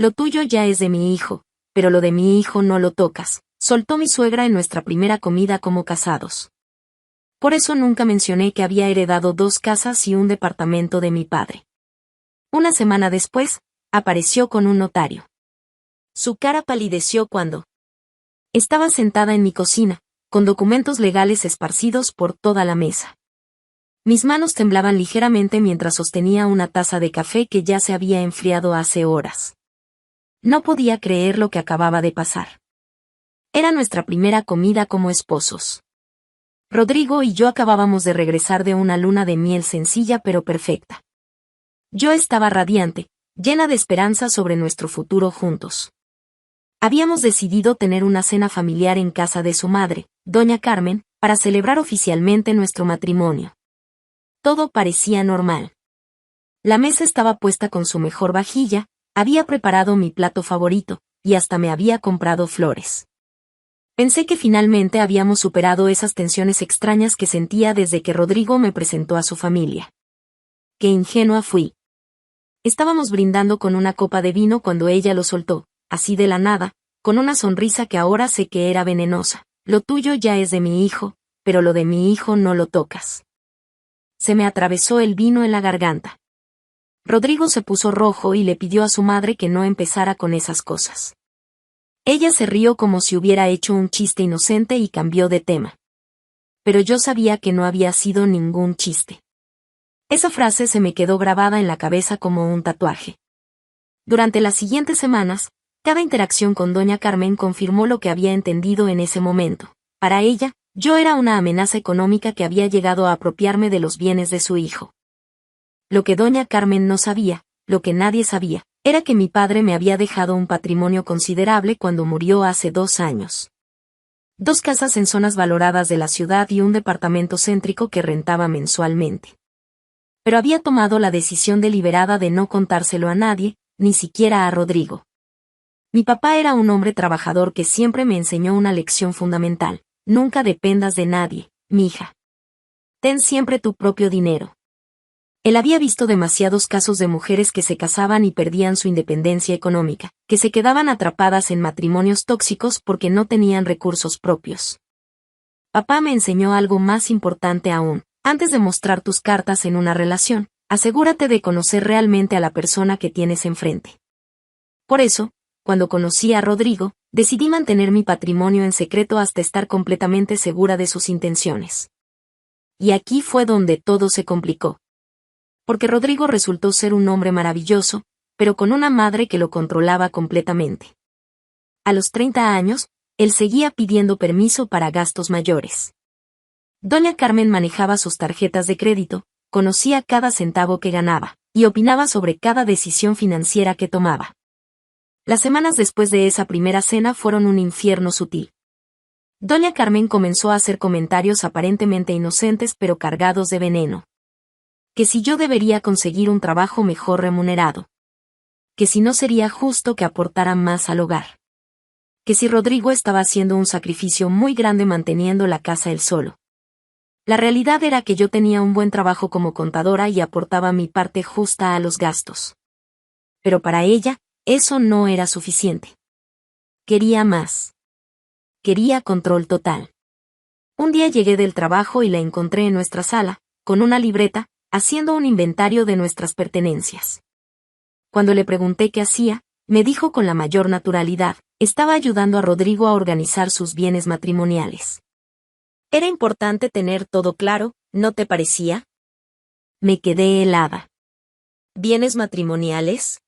lo tuyo ya es de mi hijo, pero lo de mi hijo no lo tocas, soltó mi suegra en nuestra primera comida como casados. Por eso nunca mencioné que había heredado 2 casas y un departamento de mi padre. Una semana después, apareció con un notario. Su cara palideció cuando estaba sentada en mi cocina, con documentos legales esparcidos por toda la mesa. Mis manos temblaban ligeramente mientras sostenía una taza de café que ya se había enfriado hace horas. No podía creer lo que acababa de pasar. Era nuestra primera comida como esposos. Rodrigo y yo acabábamos de regresar de una luna de miel sencilla pero perfecta. Yo estaba radiante, llena de esperanza sobre nuestro futuro juntos. Habíamos decidido tener una cena familiar en casa de su madre, doña Carmen, para celebrar oficialmente nuestro matrimonio. Todo parecía normal. La mesa estaba puesta con su mejor vajilla, había preparado mi plato favorito, y hasta me había comprado flores. Pensé que finalmente habíamos superado esas tensiones extrañas que sentía desde que Rodrigo me presentó a su familia. Qué ingenua fui. Estábamos brindando con una copa de vino cuando ella lo soltó, así de la nada, con una sonrisa que ahora sé que era venenosa. Lo tuyo ya es de mi hijo, pero lo de mi hijo no lo tocas. Se me atravesó el vino en la garganta. Rodrigo se puso rojo y le pidió a su madre que no empezara con esas cosas. Ella se rió como si hubiera hecho un chiste inocente y cambió de tema. Pero yo sabía que no había sido ningún chiste. Esa frase se me quedó grabada en la cabeza como un tatuaje. Durante las siguientes semanas, cada interacción con doña Carmen confirmó lo que había entendido en ese momento. Para ella, yo era una amenaza económica que había llegado a apropiarme de los bienes de su hijo. Lo que doña Carmen no sabía, lo que nadie sabía, era que mi padre me había dejado un patrimonio considerable cuando murió hace 2 años. 2 casas en zonas valoradas de la ciudad y un departamento céntrico que rentaba mensualmente. Pero había tomado la decisión deliberada de no contárselo a nadie, ni siquiera a Rodrigo. Mi papá era un hombre trabajador que siempre me enseñó una lección fundamental: nunca dependas de nadie, mija. Ten siempre tu propio dinero. Él había visto demasiados casos de mujeres que se casaban y perdían su independencia económica, que se quedaban atrapadas en matrimonios tóxicos porque no tenían recursos propios. Papá me enseñó algo más importante aún: antes de mostrar tus cartas en una relación, asegúrate de conocer realmente a la persona que tienes enfrente. Por eso, cuando conocí a Rodrigo, decidí mantener mi patrimonio en secreto hasta estar completamente segura de sus intenciones. Y aquí fue donde todo se complicó. Porque Rodrigo resultó ser un hombre maravilloso, pero con una madre que lo controlaba completamente. A los 30 años, él seguía pidiendo permiso para gastos mayores. Doña Carmen manejaba sus tarjetas de crédito, conocía cada centavo que ganaba, y opinaba sobre cada decisión financiera que tomaba. Las semanas después de esa primera cena fueron un infierno sutil. Doña Carmen comenzó a hacer comentarios aparentemente inocentes pero cargados de veneno. Que si yo debería conseguir un trabajo mejor remunerado. Que si no sería justo que aportara más al hogar. Que si Rodrigo estaba haciendo un sacrificio muy grande manteniendo la casa él solo. La realidad era que yo tenía un buen trabajo como contadora y aportaba mi parte justa a los gastos. Pero para ella, eso no era suficiente. Quería más. Quería control total. Un día llegué del trabajo y la encontré en nuestra sala, con una libreta, haciendo un inventario de nuestras pertenencias. Cuando le pregunté qué hacía, me dijo con la mayor naturalidad: estaba ayudando a Rodrigo a organizar sus bienes matrimoniales. Era importante tener todo claro, ¿no te parecía? Me quedé helada. ¿Bienes matrimoniales?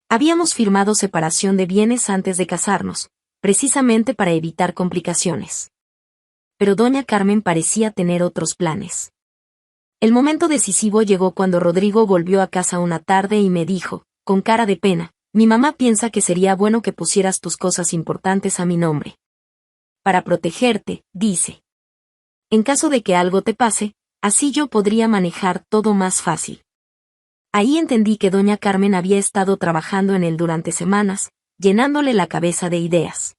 Habíamos firmado separación de bienes antes de casarnos, precisamente para evitar complicaciones. Pero doña Carmen parecía tener otros planes. El momento decisivo llegó cuando Rodrigo volvió a casa una tarde y me dijo, con cara de pena: mi mamá piensa que sería bueno que pusieras tus cosas importantes a mi nombre. Para protegerte, dice. En caso de que algo te pase, así yo podría manejar todo más fácil. Ahí entendí que doña Carmen había estado trabajando en él durante semanas, llenándole la cabeza de ideas.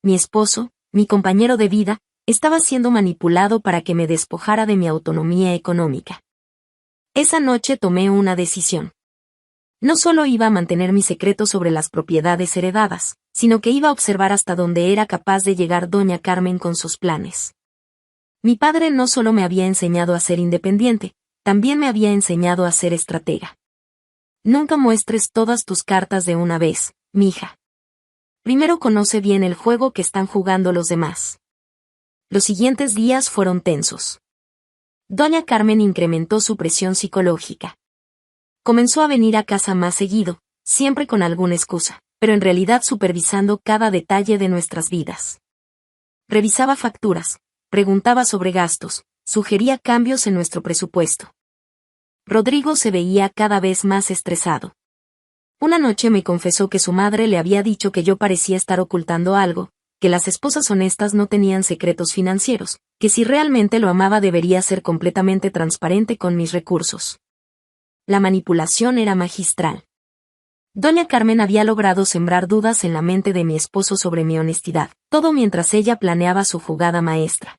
Mi esposo, mi compañero de vida, estaba siendo manipulado para que me despojara de mi autonomía económica. Esa noche tomé una decisión. No solo iba a mantener mi secreto sobre las propiedades heredadas, sino que iba a observar hasta dónde era capaz de llegar doña Carmen con sus planes. Mi padre no solo me había enseñado a ser independiente, también me había enseñado a ser estratega. Nunca muestres todas tus cartas de una vez, mija. Primero conoce bien el juego que están jugando los demás. Los siguientes días fueron tensos. Doña Carmen incrementó su presión psicológica. Comenzó a venir a casa más seguido, siempre con alguna excusa, pero en realidad supervisando cada detalle de nuestras vidas. Revisaba facturas, preguntaba sobre gastos, sugería cambios en nuestro presupuesto. Rodrigo se veía cada vez más estresado. Una noche me confesó que su madre le había dicho que yo parecía estar ocultando algo, que las esposas honestas no tenían secretos financieros, que si realmente lo amaba debería ser completamente transparente con mis recursos. La manipulación era magistral. Doña Carmen había logrado sembrar dudas en la mente de mi esposo sobre mi honestidad, todo mientras ella planeaba su jugada maestra.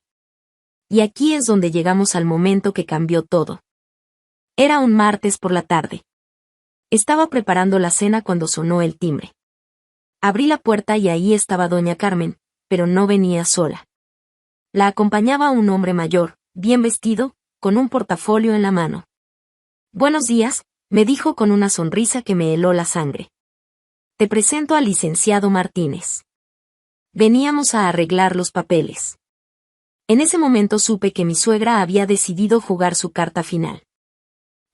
Y aquí es donde llegamos al momento que cambió todo. Era un martes por la tarde. Estaba preparando la cena cuando sonó el timbre. Abrí la puerta y ahí estaba doña Carmen, pero no venía sola. La acompañaba un hombre mayor, bien vestido, con un portafolio en la mano. «Buenos días», me dijo con una sonrisa que me heló la sangre. «Te presento al licenciado Martínez. Veníamos a arreglar los papeles». En ese momento supe que mi suegra había decidido jugar su carta final.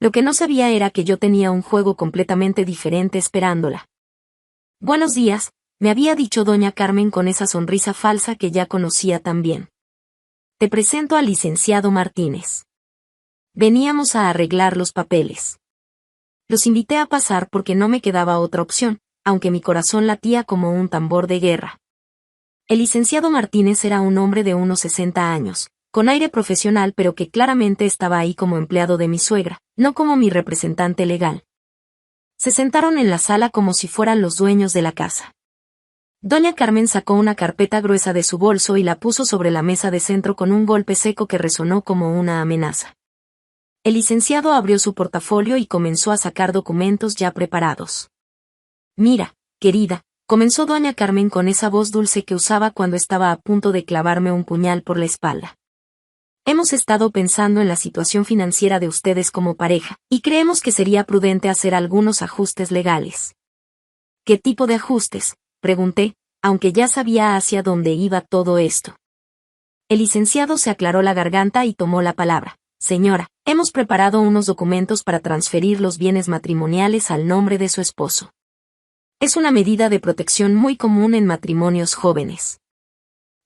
Lo que no sabía era que yo tenía un juego completamente diferente esperándola. «Buenos días», me había dicho doña Carmen con esa sonrisa falsa que ya conocía tan bien. «Te presento al licenciado Martínez. Veníamos a arreglar los papeles». Los invité a pasar porque no me quedaba otra opción, aunque mi corazón latía como un tambor de guerra. El licenciado Martínez era un hombre de unos 60 años, con aire profesional pero que claramente estaba ahí como empleado de mi suegra, no como mi representante legal. Se sentaron en la sala como si fueran los dueños de la casa. Doña Carmen sacó una carpeta gruesa de su bolso y la puso sobre la mesa de centro con un golpe seco que resonó como una amenaza. El licenciado abrió su portafolio y comenzó a sacar documentos ya preparados. «Mira, querida», comenzó doña Carmen con esa voz dulce que usaba cuando estaba a punto de clavarme un puñal por la espalda. «Hemos estado pensando en la situación financiera de ustedes como pareja, y creemos que sería prudente hacer algunos ajustes legales». «¿Qué tipo de ajustes?», pregunté, aunque ya sabía hacia dónde iba todo esto. El licenciado se aclaró la garganta y tomó la palabra. «Señora, hemos preparado unos documentos para transferir los bienes matrimoniales al nombre de su esposo. Es una medida de protección muy común en matrimonios jóvenes».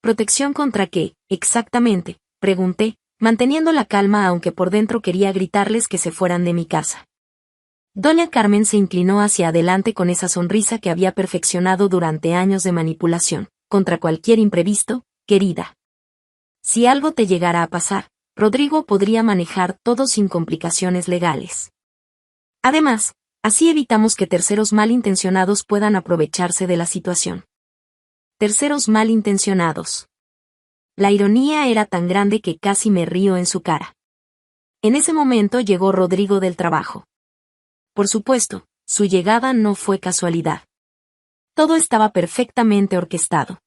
«¿Protección contra qué, exactamente?», pregunté, manteniendo la calma aunque por dentro quería gritarles que se fueran de mi casa. Doña Carmen se inclinó hacia adelante con esa sonrisa que había perfeccionado durante años de manipulación. «Contra cualquier imprevisto, querida. Si algo te llegara a pasar, Rodrigo podría manejar todo sin complicaciones legales. Además, así evitamos que terceros malintencionados puedan aprovecharse de la situación». Terceros malintencionados. La ironía era tan grande que casi me río en su cara. En ese momento llegó Rodrigo del trabajo. Por supuesto, su llegada no fue casualidad. Todo estaba perfectamente orquestado.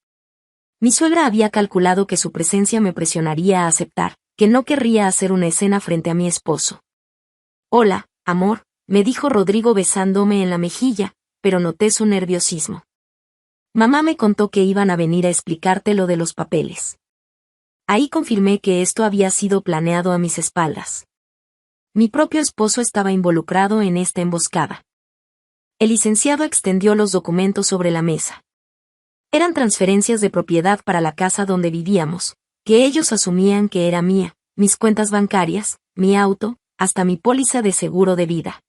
Mi suegra había calculado que su presencia me presionaría a aceptar, que no querría hacer una escena frente a mi esposo. «Hola, amor», me dijo Rodrigo besándome en la mejilla, pero noté su nerviosismo. «Mamá me contó que iban a venir a explicarte lo de los papeles». Ahí confirmé que esto había sido planeado a mis espaldas. Mi propio esposo estaba involucrado en esta emboscada. El licenciado extendió los documentos sobre la mesa. Eran transferencias de propiedad para la casa donde vivíamos, que ellos asumían que era mía, mis cuentas bancarias, mi auto, hasta mi póliza de seguro de vida.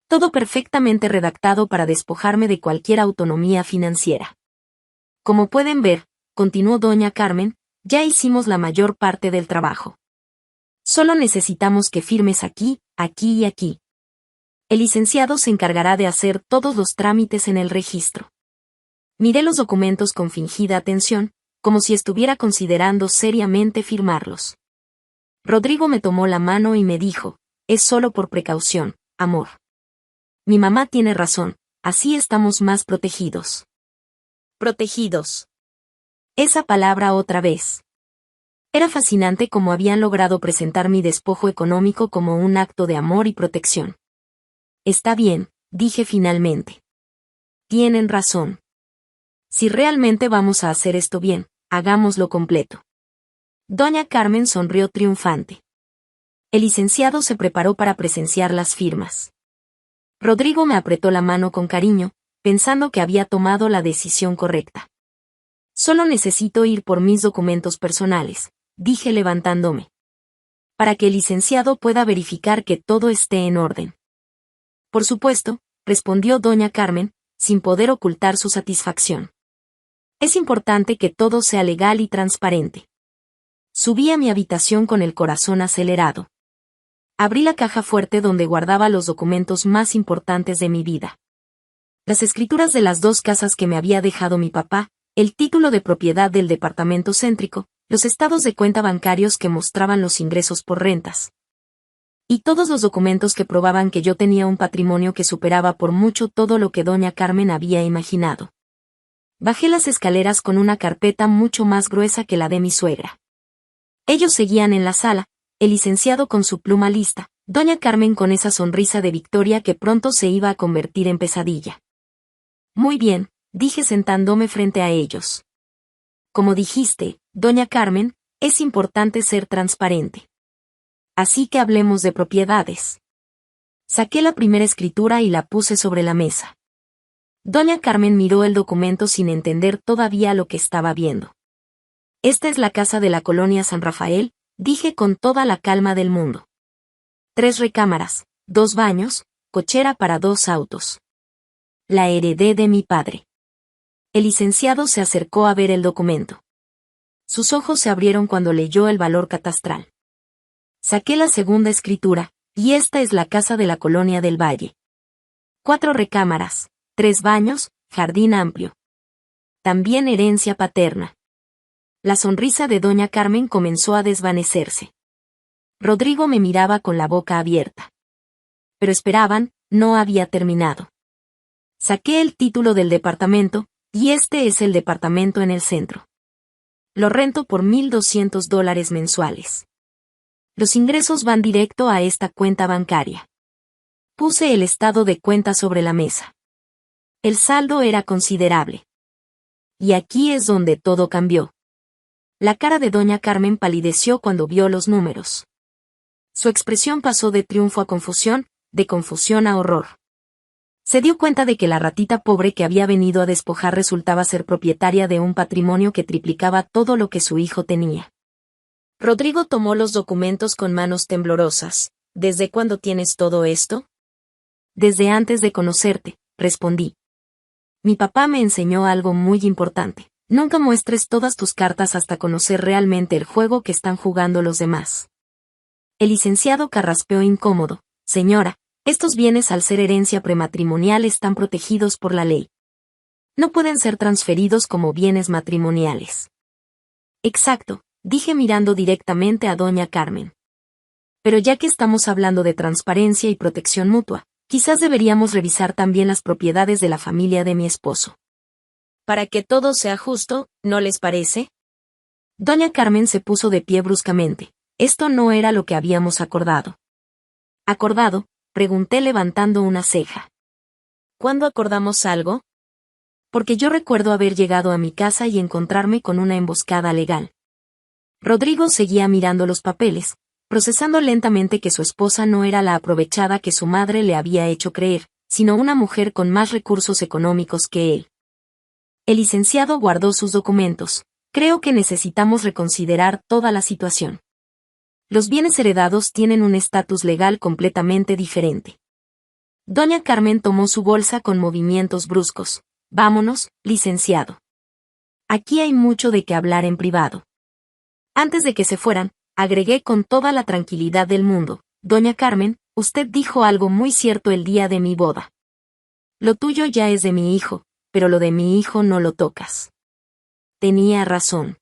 Todo perfectamente redactado para despojarme de cualquier autonomía financiera. «Como pueden ver», continuó doña Carmen, «ya hicimos la mayor parte del trabajo. Solo necesitamos que firmes aquí, aquí y aquí. El licenciado se encargará de hacer todos los trámites en el registro». Miré los documentos con fingida atención, como si estuviera considerando seriamente firmarlos. Rodrigo me tomó la mano y me dijo: «Es solo por precaución, amor. Mi mamá tiene razón, así estamos más protegidos. Protegidos. Esa palabra otra vez. Era fascinante cómo habían logrado presentar mi despojo económico como un acto de amor y protección. Está bien, dije finalmente. Tienen razón. Si realmente vamos a hacer esto bien, hagámoslo completo. Doña Carmen sonrió triunfante. El licenciado se preparó para presenciar las firmas. Rodrigo me apretó la mano con cariño, pensando que había tomado la decisión correcta. Solo necesito ir por mis documentos personales, dije levantándome. Para que el licenciado pueda verificar que todo esté en orden. Por supuesto, respondió doña Carmen, sin poder ocultar su satisfacción. Es importante que todo sea legal y transparente. Subí a mi habitación con el corazón acelerado. Abrí la caja fuerte donde guardaba los documentos más importantes de mi vida. Las escrituras de las 2 casas que me había dejado mi papá, el título de propiedad del departamento céntrico, los estados de cuenta bancarios que mostraban los ingresos por rentas. Y todos los documentos que probaban que yo tenía un patrimonio que superaba por mucho todo lo que doña Carmen había imaginado. Bajé las escaleras con una carpeta mucho más gruesa que la de mi suegra. Ellos seguían en la sala, el licenciado con su pluma lista, doña Carmen con esa sonrisa de victoria que pronto se iba a convertir en pesadilla. Muy bien, dije sentándome frente a ellos. Como dijiste, doña Carmen, es importante ser transparente. Así que hablemos de propiedades. Saqué la primera escritura y la puse sobre la mesa. Doña Carmen miró el documento sin entender todavía lo que estaba viendo. Esta es la casa de la colonia San Rafael, dije con toda la calma del mundo. 3 recámaras, 2 baños, cochera para 2 autos. La heredé de mi padre. El licenciado se acercó a ver el documento. Sus ojos se abrieron cuando leyó el valor catastral. Saqué la segunda escritura, y esta es la casa de la colonia del Valle. 4 recámaras, 3 baños, jardín amplio. También herencia paterna. La sonrisa de doña Carmen comenzó a desvanecerse. Rodrigo me miraba con la boca abierta. Pero esperaban, no había terminado. Saqué el título del departamento, y este es el departamento en el centro. Lo rento por $1,200 mensuales. Los ingresos van directo a esta cuenta bancaria. Puse el estado de cuenta sobre la mesa. El saldo era considerable. Y aquí es donde todo cambió. La cara de doña Carmen palideció cuando vio los números. Su expresión pasó de triunfo a confusión, de confusión a horror. Se dio cuenta de que la ratita pobre que había venido a despojar resultaba ser propietaria de un patrimonio que triplicaba todo lo que su hijo tenía. Rodrigo tomó los documentos con manos temblorosas. ¿Desde cuándo tienes todo esto? Desde antes de conocerte, respondí. Mi papá me enseñó algo muy importante. Nunca muestres todas tus cartas hasta conocer realmente el juego que están jugando los demás. El licenciado carraspeó incómodo. Señora, estos bienes al ser herencia prematrimonial están protegidos por la ley. No pueden ser transferidos como bienes matrimoniales. Exacto, dije mirando directamente a doña Carmen. Pero ya que estamos hablando de transparencia y protección mutua, quizás deberíamos revisar también las propiedades de la familia de mi esposo. Para que todo sea justo, ¿no les parece? Doña Carmen se puso de pie bruscamente. Esto no era lo que habíamos acordado. ¿Acordado? Pregunté levantando una ceja. ¿Cuándo acordamos algo? Porque yo recuerdo haber llegado a mi casa y encontrarme con una emboscada legal. Rodrigo seguía mirando los papeles, procesando lentamente que su esposa no era la aprovechada que su madre le había hecho creer, sino una mujer con más recursos económicos que él. El licenciado guardó sus documentos. Creo que necesitamos reconsiderar toda la situación. Los bienes heredados tienen un estatus legal completamente diferente. Doña Carmen tomó su bolsa con movimientos bruscos. Vámonos, licenciado. Aquí hay mucho de qué hablar en privado. Antes de que se fueran, agregué con toda la tranquilidad del mundo. Doña Carmen, usted dijo algo muy cierto el día de mi boda. Lo tuyo ya es de mi hijo, pero lo de mi hijo no lo tocas. Tenía razón.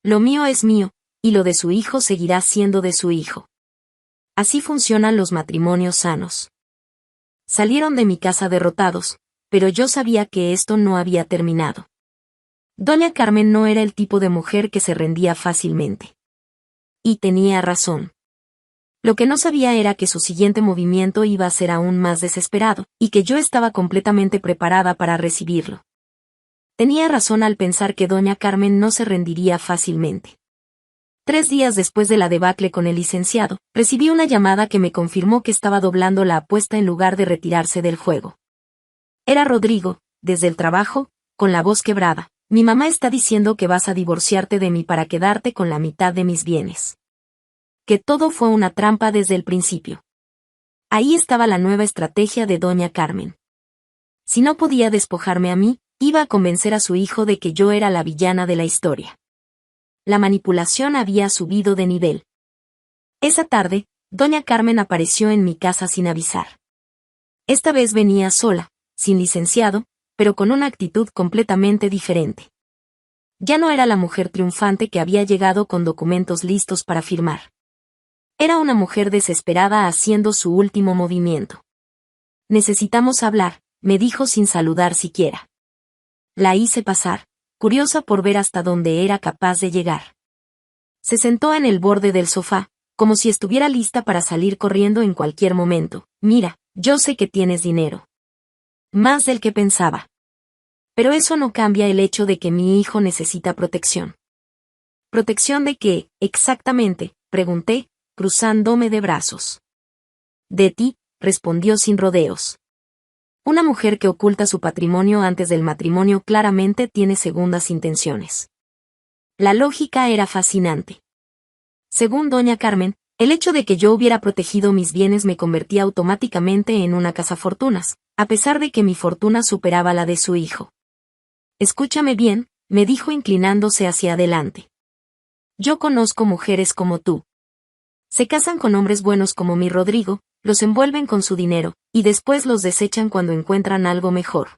Lo mío es mío, y lo de su hijo seguirá siendo de su hijo. Así funcionan los matrimonios sanos. Salieron de mi casa derrotados, pero yo sabía que esto no había terminado. Doña Carmen no era el tipo de mujer que se rendía fácilmente. Y tenía razón. Lo que no sabía era que su siguiente movimiento iba a ser aún más desesperado, y que yo estaba completamente preparada para recibirlo. Tenía razón al pensar que doña Carmen no se rendiría fácilmente. 3 días después de la debacle con el licenciado, recibí una llamada que me confirmó que estaba doblando la apuesta en lugar de retirarse del juego. Era Rodrigo, desde el trabajo, con la voz quebrada. Mi mamá está diciendo que vas a divorciarte de mí para quedarte con la mitad de mis bienes. Que todo fue una trampa desde el principio. Ahí estaba la nueva estrategia de doña Carmen. Si no podía despojarme a mí, iba a convencer a su hijo de que yo era la villana de la historia. La manipulación había subido de nivel. Esa tarde, doña Carmen apareció en mi casa sin avisar. Esta vez venía sola, sin licenciado, pero con una actitud completamente diferente. Ya no era la mujer triunfante que había llegado con documentos listos para firmar. Era una mujer desesperada haciendo su último movimiento. Necesitamos hablar, me dijo sin saludar siquiera. La hice pasar, curiosa por ver hasta dónde era capaz de llegar. Se sentó en el borde del sofá, como si estuviera lista para salir corriendo en cualquier momento. Mira, yo sé que tienes dinero. Más del que pensaba. Pero eso no cambia el hecho de que mi hijo necesita protección. ¿Protección de qué, exactamente?, pregunté, cruzándome de brazos. De ti, respondió sin rodeos. Una mujer que oculta su patrimonio antes del matrimonio claramente tiene segundas intenciones. La lógica era fascinante. Según doña Carmen, el hecho de que yo hubiera protegido mis bienes me convertía automáticamente en una cazafortunas, a pesar de que mi fortuna superaba la de su hijo. Escúchame bien, me dijo inclinándose hacia adelante. Yo conozco mujeres como tú. Se casan con hombres buenos como mi Rodrigo, los envuelven con su dinero, y después los desechan cuando encuentran algo mejor.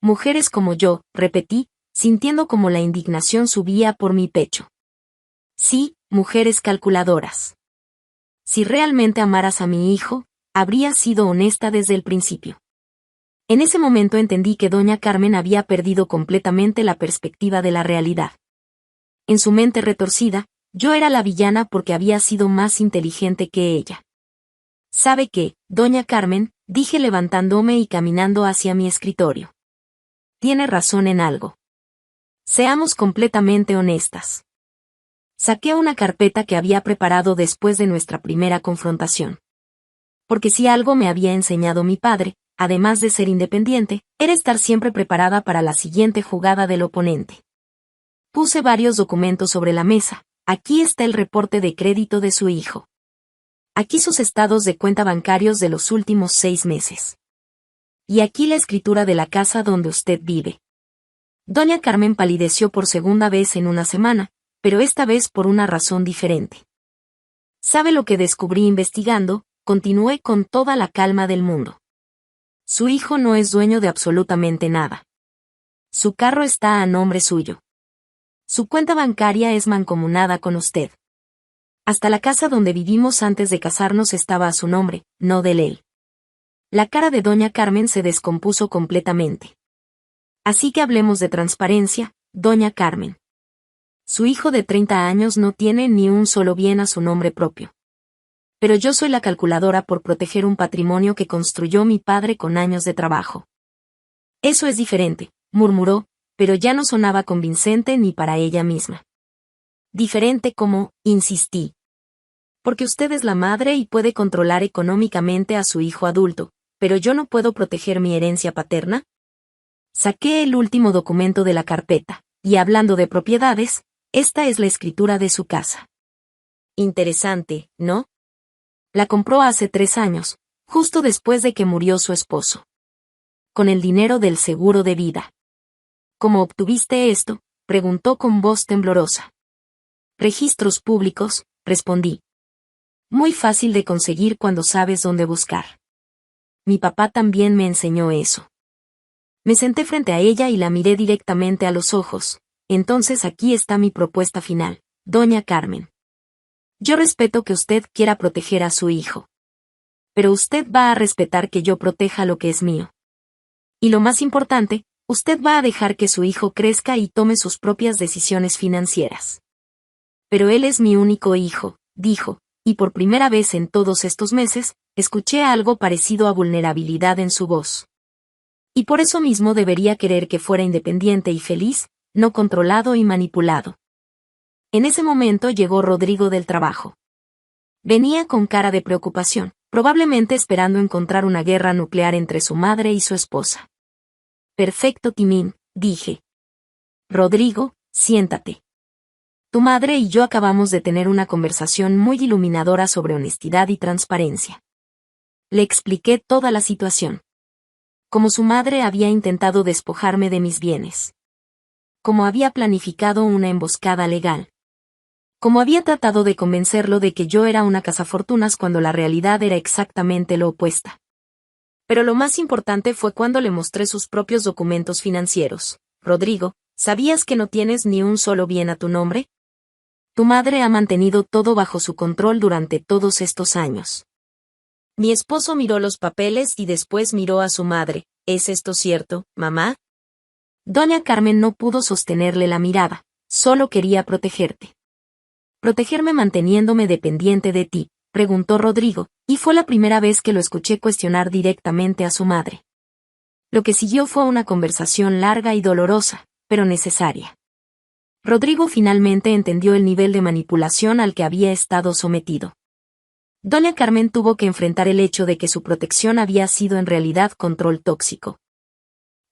Mujeres como yo, repetí, sintiendo como la indignación subía por mi pecho. Sí, mujeres calculadoras. Si realmente amaras a mi hijo, habrías sido honesta desde el principio. En ese momento entendí que doña Carmen había perdido completamente la perspectiva de la realidad. En su mente retorcida, yo era la villana porque había sido más inteligente que ella. ¿Sabe qué, doña Carmen?, dije levantándome y caminando hacia mi escritorio. Tiene razón en algo. Seamos completamente honestas. Saqué una carpeta que había preparado después de nuestra primera confrontación. Porque si algo me había enseñado mi padre, además de ser independiente, era estar siempre preparada para la siguiente jugada del oponente. Puse varios documentos sobre la mesa. Aquí está el reporte de crédito de su hijo. Aquí sus estados de cuenta bancarios de los últimos 6 meses. Y aquí la escritura de la casa donde usted vive. Doña Carmen palideció por segunda vez en una semana, pero esta vez por una razón diferente. ¿Sabe lo que descubrí investigando? Continué con toda la calma del mundo. Su hijo no es dueño de absolutamente nada. Su carro está a nombre suyo. Su cuenta bancaria es mancomunada con usted. Hasta la casa donde vivimos antes de casarnos estaba a su nombre, no de él. La cara de doña Carmen se descompuso completamente. Así que hablemos de transparencia, doña Carmen. Su hijo de 30 años no tiene ni un solo bien a su nombre propio. Pero yo soy la calculadora por proteger un patrimonio que construyó mi padre con años de trabajo. Eso es diferente, murmuró, pero ya no sonaba convincente ni para ella misma. Diferente como, insistí. Porque usted es la madre y puede controlar económicamente a su hijo adulto, pero yo no puedo proteger mi herencia paterna. Saqué el último documento de la carpeta, y hablando de propiedades, esta es la escritura de su casa. Interesante, ¿no? La compró hace 3 años, justo después de que murió su esposo. Con el dinero del seguro de vida. ¿Cómo obtuviste esto?, preguntó con voz temblorosa. Registros públicos, respondí. Muy fácil de conseguir cuando sabes dónde buscar. Mi papá también me enseñó eso. Me senté frente a ella y la miré directamente a los ojos. Entonces aquí está mi propuesta final, doña Carmen. Yo respeto que usted quiera proteger a su hijo. pero usted va a respetar que yo proteja lo que es mío. Y lo más importante, usted va a dejar que su hijo crezca y tome sus propias decisiones financieras. Pero él es mi único hijo, dijo, y por primera vez en todos estos meses, escuché algo parecido a vulnerabilidad en su voz. Y por eso mismo debería querer que fuera independiente y feliz, no controlado y manipulado. En ese momento llegó Rodrigo del trabajo. Venía con cara de preocupación, probablemente esperando encontrar una guerra nuclear entre su madre y su esposa. Perfecto, Timín, dije. Rodrigo, siéntate. Tu madre y yo acabamos de tener una conversación muy iluminadora sobre honestidad y transparencia. Le expliqué toda la situación. Cómo su madre había intentado despojarme de mis bienes. Cómo había planificado una emboscada legal. Cómo había tratado de convencerlo de que yo era una cazafortunas cuando la realidad era exactamente lo opuesta. Pero lo más importante fue cuando le mostré sus propios documentos financieros. Rodrigo, ¿sabías que no tienes ni un solo bien a tu nombre? Tu madre ha mantenido todo bajo su control durante todos estos años. Mi esposo miró los papeles y después miró a su madre. ¿Es esto cierto, mamá? Doña Carmen no pudo sostenerle la mirada, solo quería protegerte. ¿Protegerme manteniéndome dependiente de ti?, preguntó Rodrigo, y fue la primera vez que lo escuché cuestionar directamente a su madre. Lo que siguió fue una conversación larga y dolorosa, pero necesaria. Rodrigo finalmente entendió el nivel de manipulación al que había estado sometido. Doña Carmen tuvo que enfrentar el hecho de que su protección había sido en realidad control tóxico.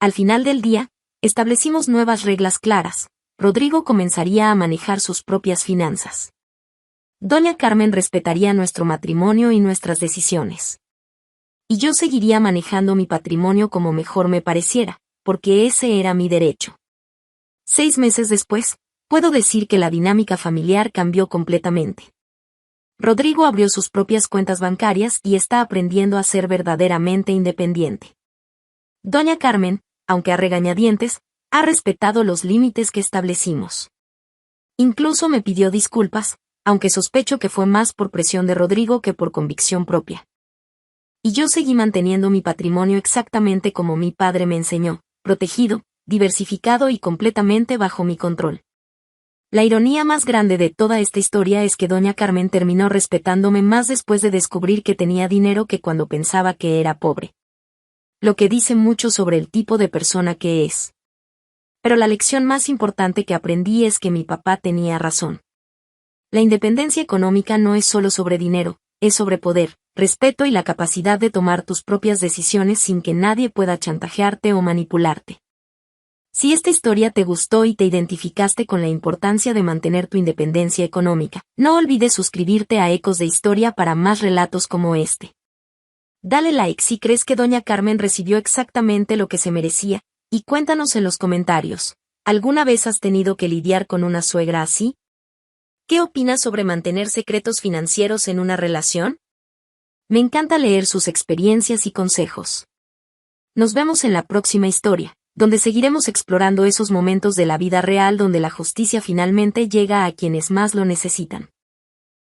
Al final del día, establecimos nuevas reglas claras. Rodrigo comenzaría a manejar sus propias finanzas. Doña Carmen respetaría nuestro matrimonio y nuestras decisiones. Y yo seguiría manejando mi patrimonio como mejor me pareciera, porque ese era mi derecho. 6 meses después, puedo decir que la dinámica familiar cambió completamente. Rodrigo abrió sus propias cuentas bancarias y está aprendiendo a ser verdaderamente independiente. Doña Carmen, aunque a regañadientes, ha respetado los límites que establecimos. Incluso me pidió disculpas, aunque sospecho que fue más por presión de Rodrigo que por convicción propia. Y yo seguí manteniendo mi patrimonio exactamente como mi padre me enseñó, protegido, diversificado y completamente bajo mi control. La ironía más grande de toda esta historia es que doña Carmen terminó respetándome más después de descubrir que tenía dinero que cuando pensaba que era pobre. Lo que dice mucho sobre el tipo de persona que es. Pero la lección más importante que aprendí es que mi papá tenía razón. La independencia económica no es solo sobre dinero, es sobre poder, respeto y la capacidad de tomar tus propias decisiones sin que nadie pueda chantajearte o manipularte. Si esta historia te gustó y te identificaste con la importancia de mantener tu independencia económica, no olvides suscribirte a Ecos de Historia para más relatos como este. Dale like si crees que doña Carmen recibió exactamente lo que se merecía, y cuéntanos en los comentarios, ¿alguna vez has tenido que lidiar con una suegra así? ¿Qué opinas sobre mantener secretos financieros en una relación? Me encanta leer sus experiencias y consejos. Nos vemos en la próxima historia, donde seguiremos explorando esos momentos de la vida real donde la justicia finalmente llega a quienes más lo necesitan.